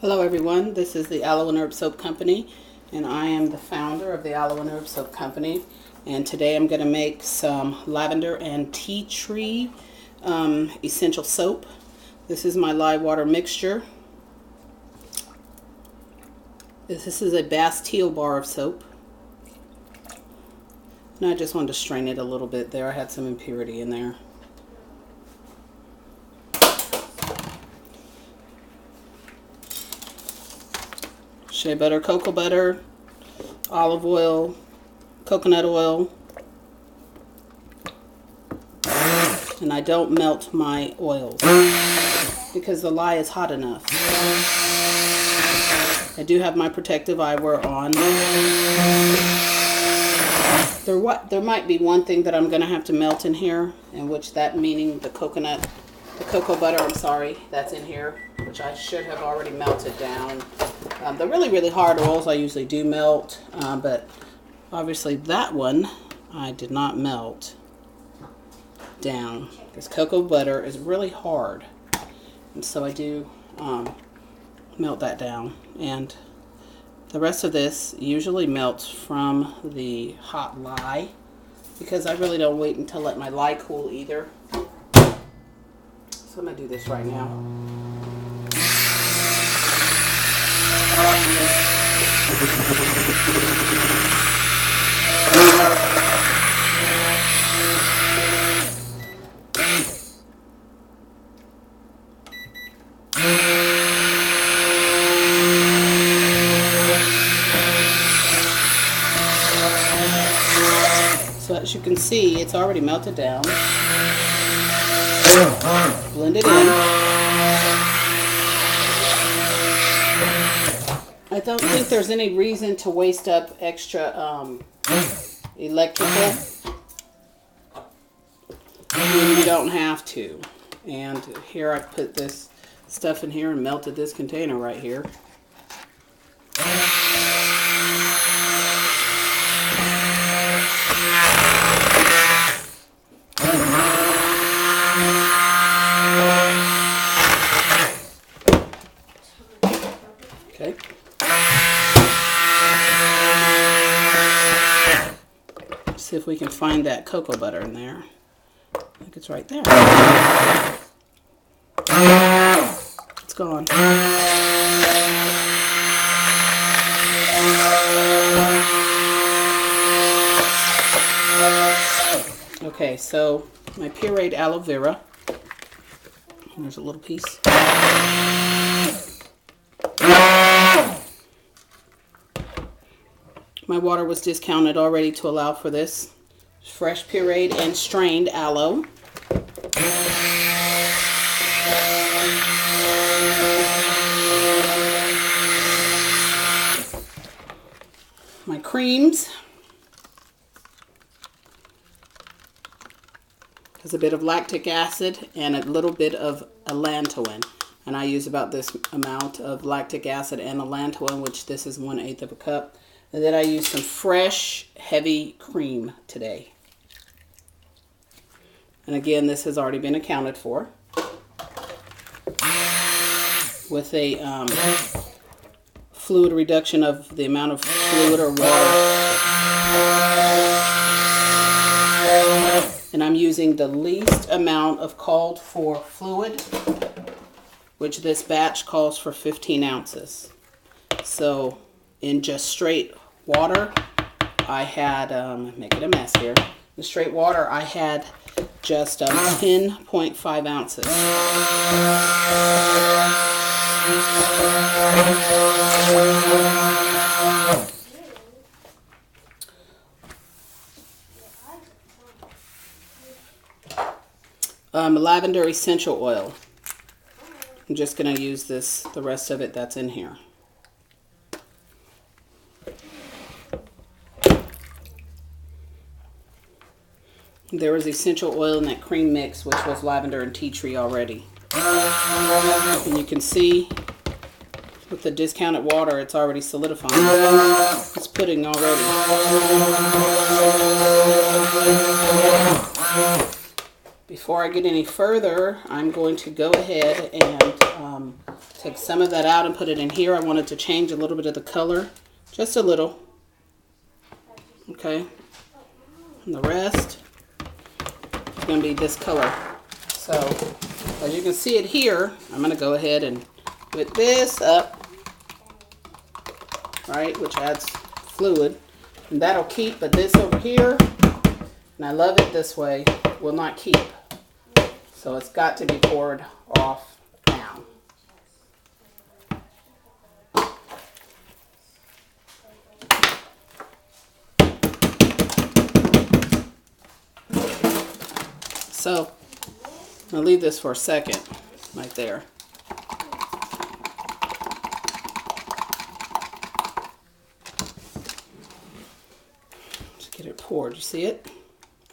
Hello everyone, this is the Aloe and Herb Soap Company, and I am the founder of the Aloe and Herb Soap Company. And today I'm going to make some lavender and tea tree essential soap. This is my lye water mixture. This is a Bastille bar of soap. And I just wanted to strain it a little bit there. I had some impurity in there. Shea butter, cocoa butter, olive oil, coconut oil, and I don't melt my oils because the lye is hot enough. I do have my protective eyewear on. There might be one thing that I'm going to have to melt in here, and which that meaning the cocoa butter, I'm sorry, that's in here, which I should have already melted down. The really hard oils I usually do melt, but obviously that one I did not melt down because cocoa butter is really hard, and so I do melt that down. And the rest of this usually melts from the hot lye because I really don't wait until let my lye cool either. So I'm going to do this right now. So as you can see, it's already melted down. Blend it in. I don't think there's any reason to waste up extra electrical when you don't have to. And here I put this stuff in here and melted this container right here. Okay. See if we can find that cocoa butter in there. I think it's right there. It's gone. Okay, so my pureed aloe vera. There's a little piece. My water was discounted already to allow for this. Fresh pureed and strained aloe. My creams. There's a bit of lactic acid and a little bit of allantoin. And I use about this amount of lactic acid and allantoin, which this is 1/8 of a cup. And then I use some fresh, heavy cream today. And again, this has already been accounted for with a fluid reduction of the amount of fluid or water. And I'm using the least amount of called for fluid, which this batch calls for 15 ounces. So in just straight water, I had, make it a mess here. In straight water, I had just 10.5 ounces. Lavender essential oil. I'm just going to use this, the rest of it that's in here. There was essential oil in that cream mix, which was lavender and tea tree already. And you can see with the discounted water, it's already solidifying. It's pudding already. Before I get any further, I'm going to go ahead and Take some of that out and put it in here. I wanted to change a little bit of the color, just a little. Okay, and the rest is going to be this color. So as you can see it here, I'm going to go ahead and put this up, right, which adds fluid, and that'll keep. But this over here, and I love it this way, will not keep. So it's got to be poured off now. So I'll leave this for a second, right there. Just get it poured. You see it?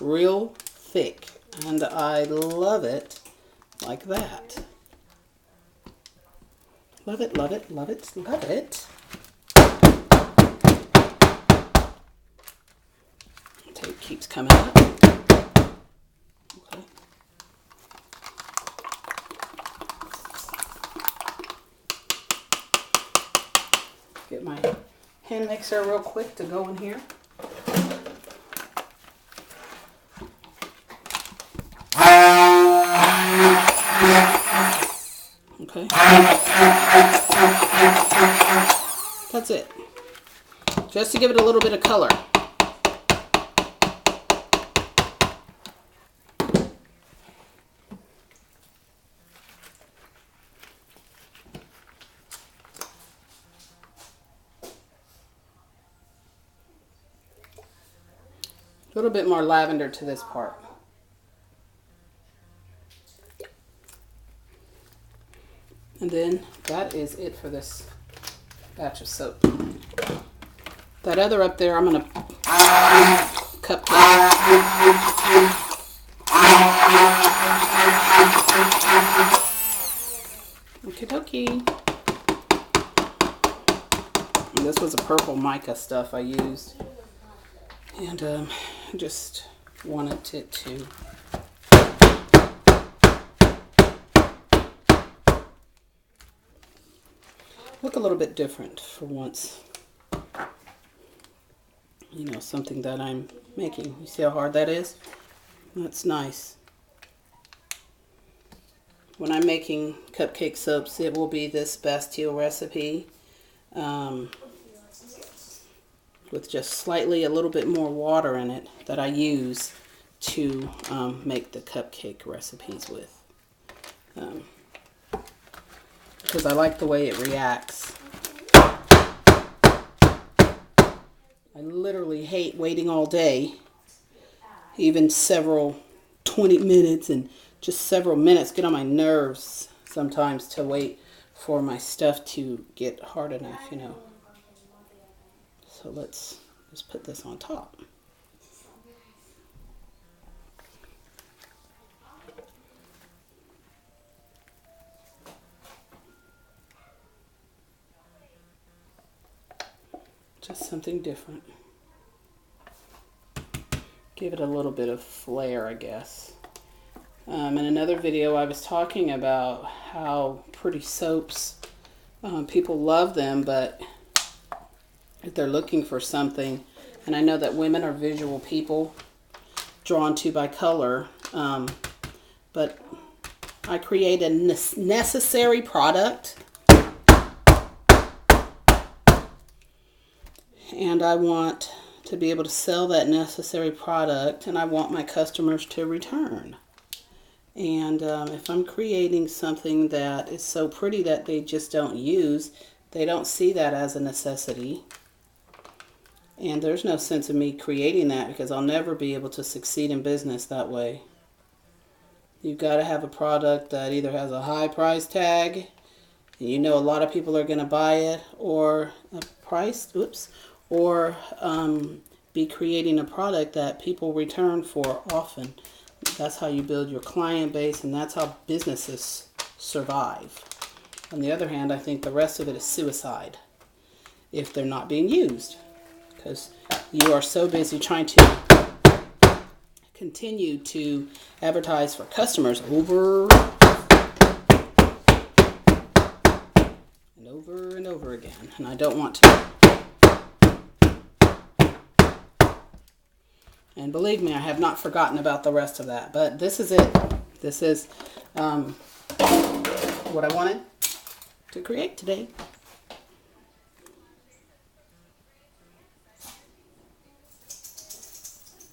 Real thick. And I love it like that. Love it, love it, love it, love it. Tape keeps coming up. Okay. Get my hand mixer real quick to go in here. Okay. That's it. Just to give it a little bit of color. A little bit more lavender to this part. And then that is it for this batch of soap. That other up there, I'm going to cupcake. Okie dokie. And this was a purple mica stuff I used. And I just wanted it to look a little bit different for once. You know, something that I'm making. You see how hard that is? That's nice. When I'm making cupcake soaps, it will be this Bastille recipe with just slightly a little bit more water in it that I use to make the cupcake recipes with. Because I like the way it reacts. I literally hate waiting all day, even 20 minutes and just several minutes get on my nerves sometimes to wait for my stuff to get hard enough, you know. So let's just put this on top. Just something different. Give it a little bit of flair, I guess. In another video, I was talking about how pretty soaps, people love them, but if they're looking for something, and I know that women are visual people, drawn to by color, but I create a necessary product. And I want to be able to sell that necessary product, and I want my customers to return. And if I'm creating something that is so pretty that they just don't use, they don't see that as a necessity. And there's no sense in me creating that because I'll never be able to succeed in business that way. You've got to have a product that either has a high price tag, and you know a lot of people are going to buy it, or a price, or be creating a product that people return for often. That's how you build your client base, and that's how businesses survive. On the other hand, I think the rest of it is suicide if they're not being used, because you are so busy trying to continue to advertise for customers over over and over again. And I don't want to. And believe me, I have not forgotten about the rest of that. But this is it. This is what I wanted to create today.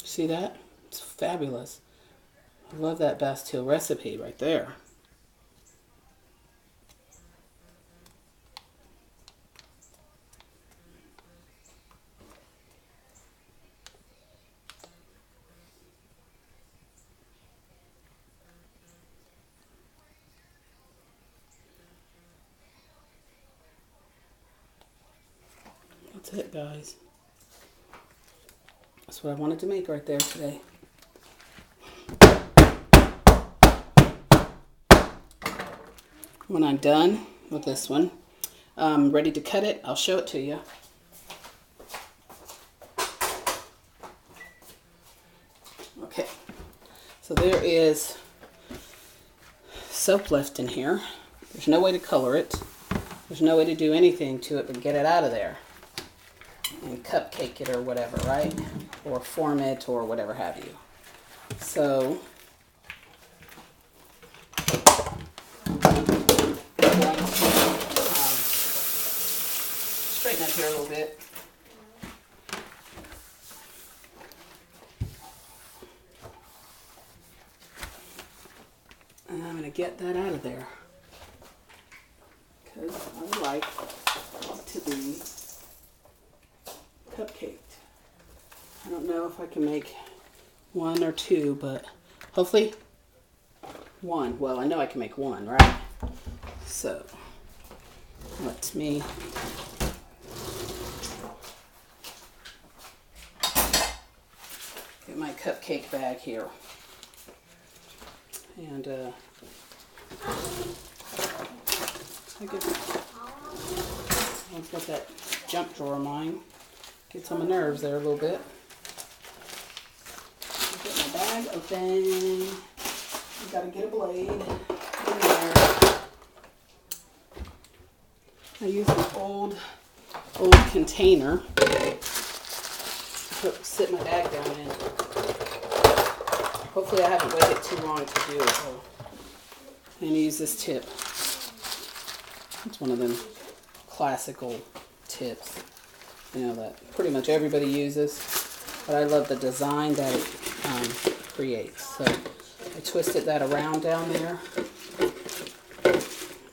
See that? It's fabulous. I love that Bastille recipe right there. That's it, guys. That's what I wanted to make right there today. When I'm done with this one, I'm ready to cut it. I'll show it to you. Okay, so there is soap left in here. There's no way to color it. There's no way to do anything to it but get it out of there and cupcake it or whatever, right? Or form it or whatever have you. So straighten up here a little bit. And I'm going to get that out of there because I like to be cupcaked. I don't know if I can make one or two, but hopefully one. Well, I know I can make one, right? So let me get my cupcake bag here. And I've got that junk drawer of mine. Gets on my nerves there a little bit. Get my bag open. I've got to get a blade in there. I use an old container to sit my bag down in. Hopefully I haven't waited too long to do it. So I'm going to use this tip. It's one of them classical tips, you know, that pretty much everybody uses. But I love the design that it creates. So I twisted that around down there.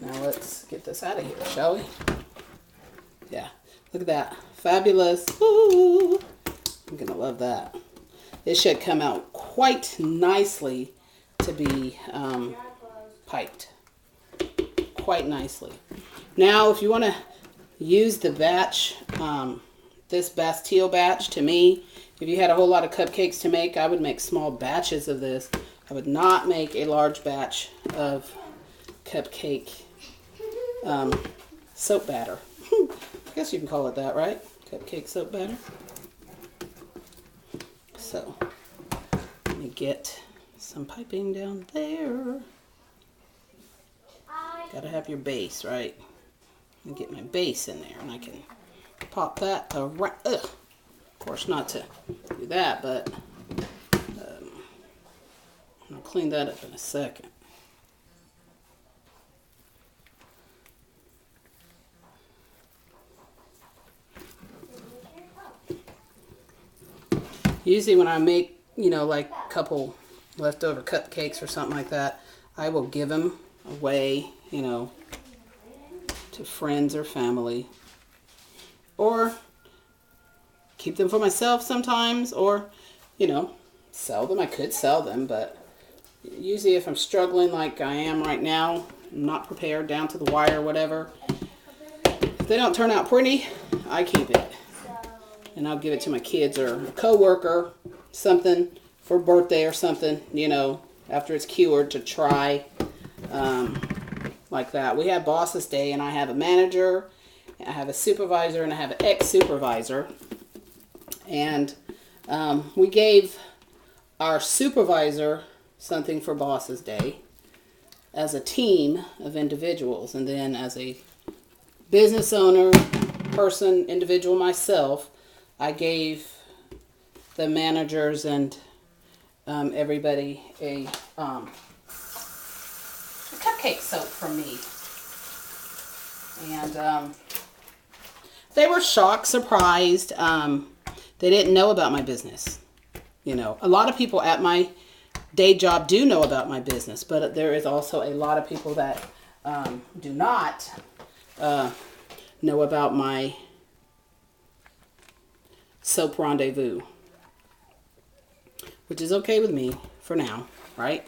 Now let's get this out of here, shall we? Yeah, look at that. Fabulous. Ooh, I'm going to love that. It should come out quite nicely to be piped. Quite nicely. Now, if you want to use the batch, this Bastille batch, to me, if you had a whole lot of cupcakes to make, I would make small batches of this. I would not make a large batch of cupcake soap batter. I guess you can call it that, right? Cupcake soap batter. So, let me get some piping down there. Gotta have your base, right? And get my base in there, and I can pop that around. Ugh. Of course, not to do that, but I'll clean that up in a second. Usually when I make, you know, like a couple leftover cupcakes or something like that, I will give them away, you know, to friends or family. Or keep them for myself sometimes, or, you know, sell them. I could sell them, but usually if I'm struggling like I am right now, I'm not prepared down to the wire or whatever, if they don't turn out pretty, I keep it. And I'll give it to my kids or a coworker, something for birthday or something, you know, after it's cured to try, like that. We have Boss's Day, and I have a manager, I have a supervisor, and I have an ex-supervisor. And we gave our supervisor something for Boss's Day as a team of individuals, and then as a business owner, person, individual myself, I gave the managers and everybody a cupcake soap from me. And they were shocked, surprised. They didn't know about my business. You know, a lot of people at my day job do know about my business, but there is also a lot of people that do not know about my soap rendezvous, which is okay with me for now, right?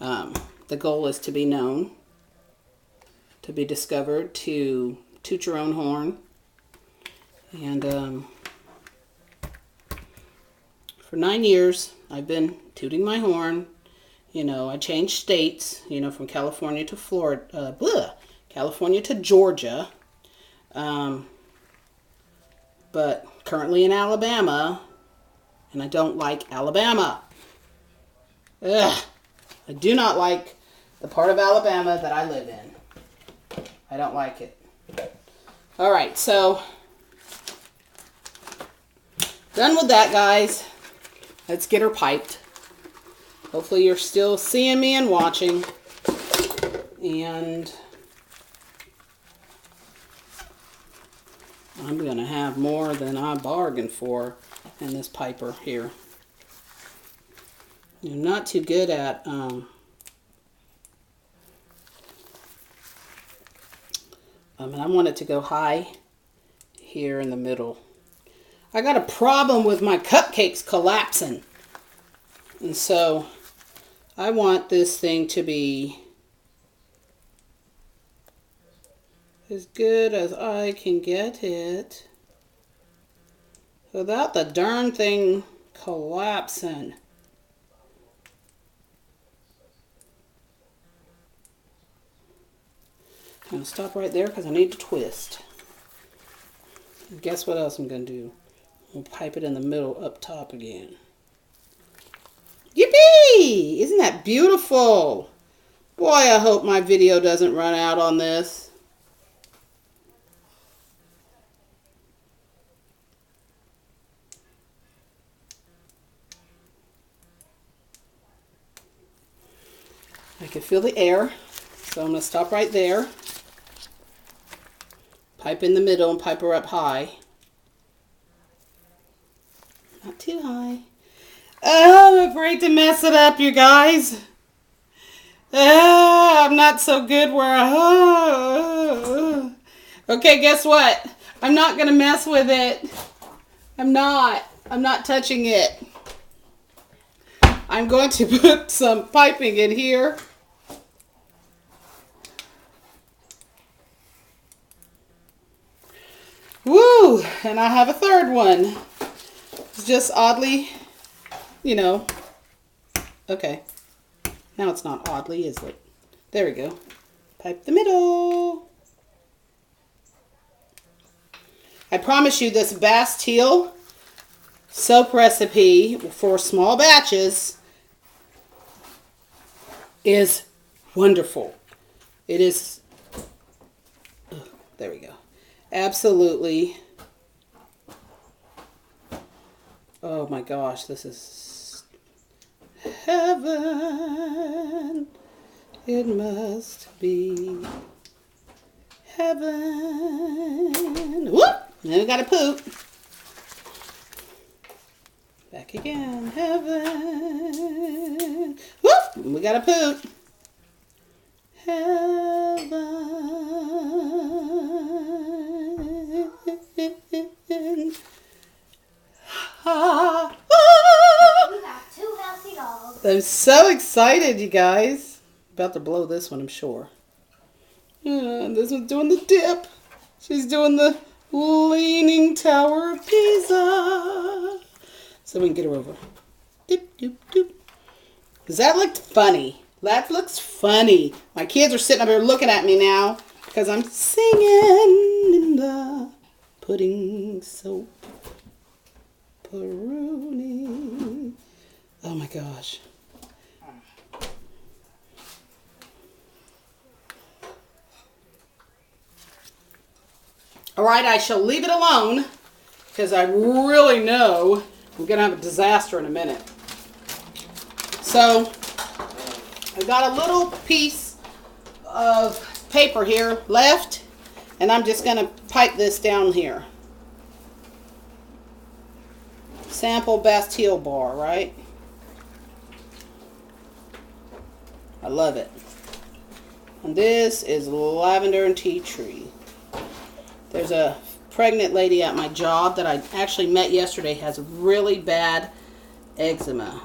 The goal is to be known, to be discovered, to toot your own horn. And for 9 years, I've been tooting my horn. You know, I changed states, you know, from California to Florida, California to Georgia. But currently in Alabama, and I don't like Alabama. Ugh. I do not like the part of Alabama that I live in. I don't like it. All right, so done with that, guys. Let's get her piped. Hopefully you're still seeing me and watching. And I'm going to have more than I bargained for in this piper here. I'm not too good at and I want it to go high here in the middle. I got a problem with my cupcakes collapsing. And so I want this thing to be as good as I can get it without the darn thing collapsing. I'm going to stop right there because I need to twist. And guess what else I'm going to do? I'll pipe it in the middle up top again. Yippee! Isn't that beautiful? Boy, I hope my video doesn't run out on this. I can feel the air, so I'm going to stop right there. Pipe in the middle and pipe her up high. Not too high. Oh, I'm afraid to mess it up, you guys. I'm not so good where Okay, guess what? I'm not going to mess with it. I'm not touching it. I'm going to put some piping in here. Woo! And I have a third one. It's just oddly, you know. Okay. Now it's not oddly, is it? There we go. Pipe the middle. I promise you this Bastille soap recipe for small batches is wonderful. It is, there we go. Absolutely. Oh my gosh, this is heaven. It must be heaven. Whoop! Now we gotta poop. Back again. Heaven. Whoop! We gotta poop. Heaven. Ah. We got 2 healthy dogs. I'm so excited, you guys. About to blow this one, I'm sure. Yeah, this one's doing the dip. She's doing the Leaning Tower of Pisa. So we can get her over. Dip, dip, dip. Does that look funny? That looks funny. My kids are sitting up here looking at me now because I'm singing in the pudding soap. Peroni. Oh my gosh. All right, I shall leave it alone because I really know I'm going to have a disaster in a minute. So I've got a little piece of paper here left, and I'm just going to pipe this down here. Sample Bastille bar, right? I love it. And this is lavender and tea tree. There's a pregnant lady at my job that I actually met yesterday, has really bad eczema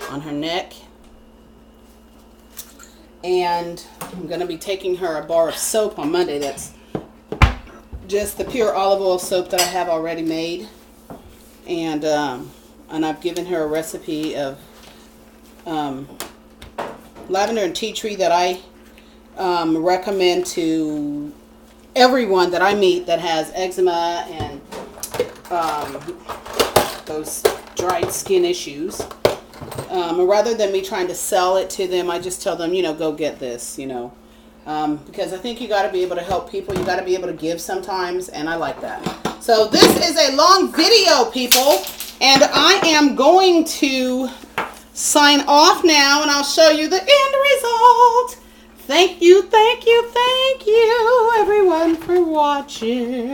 on her neck. And I'm going to be taking her a bar of soap on Monday. That's just the pure olive oil soap that I have already made. And I've given her a recipe of lavender and tea tree that I recommend to everyone that I meet that has eczema and those dried skin issues. Rather than me trying to sell it to them, I just tell them, you know, go get this, you know. Because I think you got to be able to help people. You got to be able to give sometimes, and I like that. So this is a long video, people, and I am going to sign off now, and I'll show you the end result. Thank you, everyone, for watching.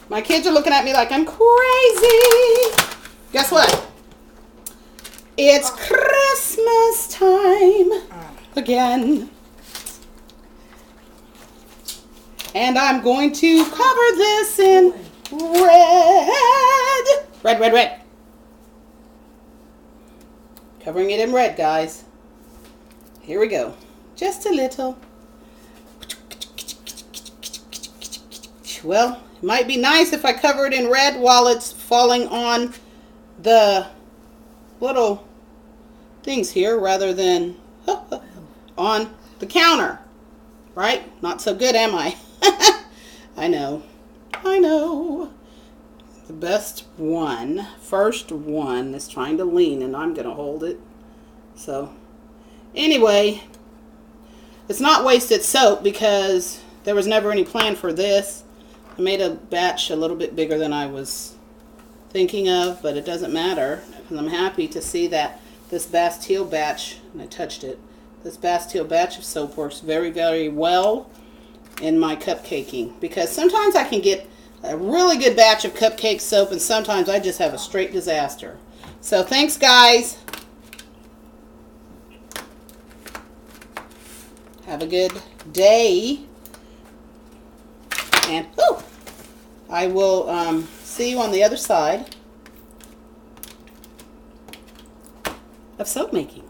My kids are looking at me like I'm crazy. Guess what? It's Christmas time again. And I'm going to cover this in red. Red, red, red. Covering it in red, guys. Here we go. Just a little. Well, it might be nice if I cover it in red while it's falling on the little things here rather than on the counter. Right? Not so good, am I? I know. The best one, first one, is trying to lean, and I'm going to hold it. So, anyway, it's not wasted soap because there was never any plan for this. I made a batch a little bit bigger than I was thinking of, but it doesn't matter. And I'm happy to see that this Bastille batch, and I touched it, this Bastille batch of soap works very, very well in my cupcaking, because sometimes I can get a really good batch of cupcake soap, and sometimes I just have a straight disaster. So thanks, guys. Have a good day. And I will see you on the other side of soap making.